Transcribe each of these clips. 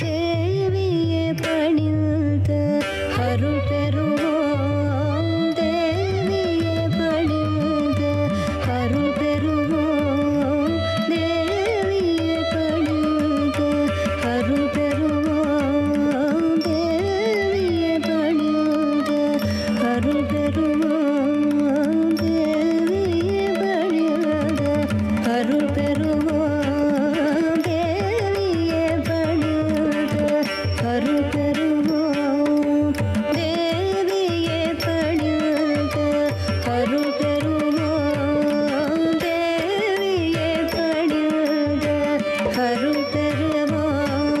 தேவியே பணிந்து அருள் பெறுவோம். தேவியே பணிந்து அருள் பெறுவோம். தேவியே பணிந்து அருள் பெறுவோம். தேவியே பணிந்து அருள் பெறுவோம். தேவியே பணிந்து அருள் பெறுவோம். தேவியே பணிந்து அருள் பெறுவோம். தேவியே பணிந்து அருள் பெறுவோம். தேவியே பணிந்து அருள் பெறுவோம்.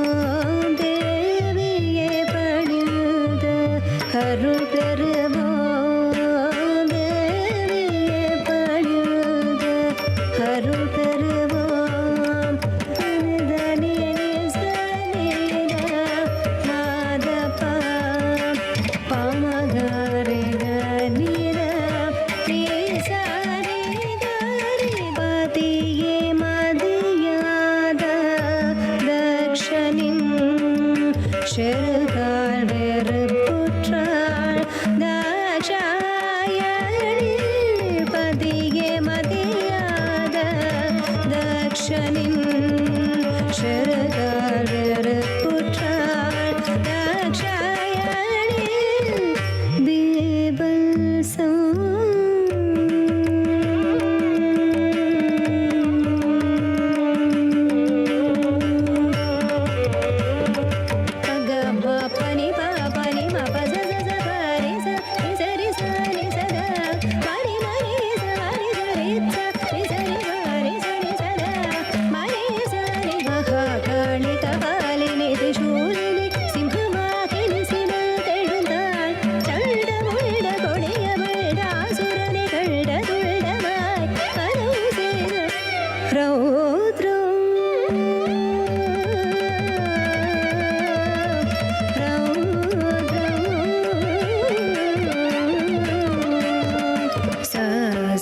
தேவியே பணிந்து அருள் பெறுவோம். தேவியே பணிந்து அருள் பெறுவோம். தனி சனித மாதப பமகரி கனித சரி கரி பதியே மதியாத தக்ஷனின் செருகால் வெறுப்புற்றாள் தாட்சாயணி பதியே மதியாத தக்ஷனின் செருகால் வெறுப்புற்றாள் தாட்சாயணி பீபல்சம் பனி பனி மப சரி சரி சரி சதா மணி மணி சரி சரி சரி சரி சரி சதா மணி சரி மகாகாளி கபாலினி திரிசூலினி சிம்ஹமாகினி சினந்தெழுந்தாள் சண்ட முண்ட கொடியவள் தாசுரனை கண்ட துள்ளமாய் கனவு செய்த ரௌத்ரம்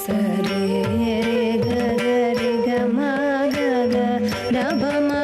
சரி க க ரி க ம க க ட ப ம